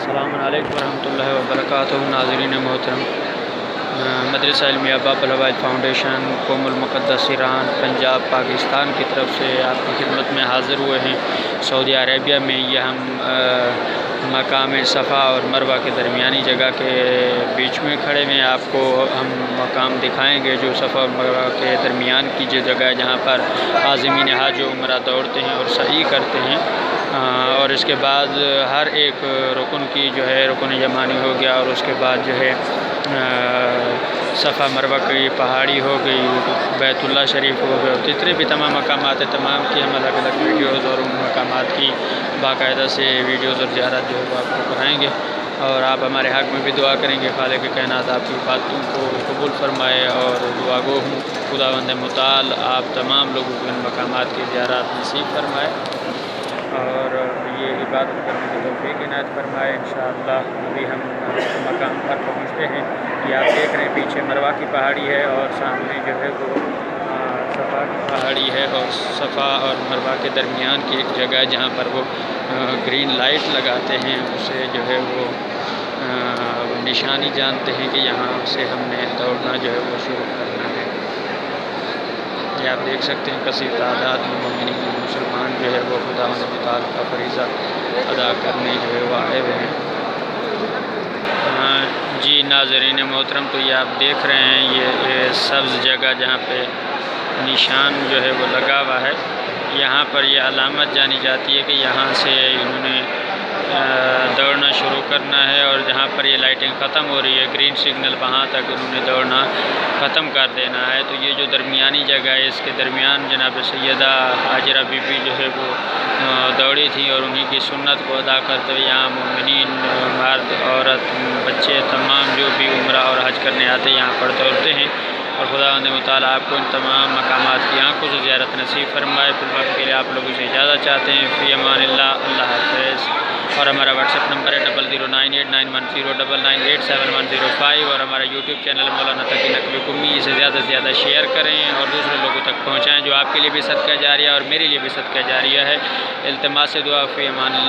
السلام علیکم ورحمۃ اللہ وبرکاتہ۔ ناظرین محترم، مدرسہ علمیہ باب العوائد فاؤنڈیشن قوم المقدس ایران پنجاب پاکستان کی طرف سے آپ کی خدمت میں حاضر ہوئے ہیں۔ سعودی عربیہ میں یہ ہم مقام صفا اور مروہ کے درمیانی جگہ کے بیچ میں کھڑے ہیں۔ آپ کو ہم مقام دکھائیں گے جو صفا اور مروہ کے درمیان کی جو جگہ ہے جہاں پر عازمین حج و عمرہ دوڑتے ہیں اور سعی کرتے ہیں، اور اس کے بعد ہر ایک رکن کی جو ہے رکن یمانی ہو گیا، اور اس کے بعد جو ہے صفا مروہ کی پہاڑی ہو گئی، بیت اللہ شریف ہو گیا، جتنے بھی تمام مقامات ہیں تمام کی ہم الگ الگ ویڈیوز اور ان مقامات کی باقاعدہ سے ویڈیوز اور زیارت جو ہے وہ آپ کو کرائیں گے، اور آپ ہمارے حق میں بھی دعا کریں گے۔ خالق کائنات آپ کی باتوں کو قبول فرمائے، اور دعا گو ہوں خداوند متعال آپ تمام لوگوں کو ان مقامات کی زیارت نصیب فرمائے اور یہ عبادت کرنے کی توفیق عنایت فرمائے۔ انشاءاللہ ابھی ہم مقام پر پہنچتے ہیں۔ یہ آپ دیکھ رہے ہیں پیچھے مروہ کی پہاڑی ہے اور سامنے جو ہے وہ صفا کی پہاڑی ہے، اور صفا اور مروہ کے درمیان کی ایک جگہ ہے جہاں پر وہ گرین لائٹ لگاتے ہیں، اسے جو ہے وہ نشانی جانتے ہیں کہ یہاں سے ہم نے دوڑنا جو ہے وہ شروع کرنا ہے۔ یہ آپ دیکھ سکتے ہیں کثیر تعداد میں مومنین مسلمان جو ہے وہ خداوند متعال کا فریضہ ادا کرنے جو ہے وہ آئے ہوئے ہیں۔ جی ناظرین محترم، تو یہ آپ دیکھ رہے ہیں یہ سبز جگہ جہاں پہ نشان جو ہے وہ لگا ہوا ہے، یہاں پر یہ علامت جانی جاتی ہے کہ یہاں سے انہوں نے دوڑنا شروع کرنا ہے، اور جہاں پر یہ لائٹنگ ختم ہو رہی ہے گرین سگنل وہاں تک انہوں نے دوڑنا ختم کر دینا ہے۔ تو یہ جو درمیانی جگہ ہے اس کے درمیان جناب سیدہ ہاجرہ بی بی جو ہے وہ دوڑی تھی، اور انہی کی سنت کو ادا کرتے ہوئے یہاں مومنین مرد عورت بچے تمام جو بھی عمرہ اور حج کرنے آتے ہیں یہاں پر دوڑتے ہیں، اور خداوند متعال آپ کو ان تمام مقامات کی آنکھوں سے زیارت نصیب فرمائے۔ فی الوقت کے لیے آپ لوگوں سے اجازت چاہتے ہیں، فی امان اللہ، اللہ حافظ۔ اور ہمارا واٹس ایپ نمبر ہے 009891098710 اور ہمارا یوٹیوب چینل مولانا تقی نقوی قمی، اسے زیادہ سے زیادہ شیئر کریں اور دوسرے لوگوں تک پہنچائیں، جو آپ کے لیے بھی صدقہ جاریہ اور میرے لیے بھی صدقہ جاریہ ہے۔ التماس دعا، فی امان اللہ۔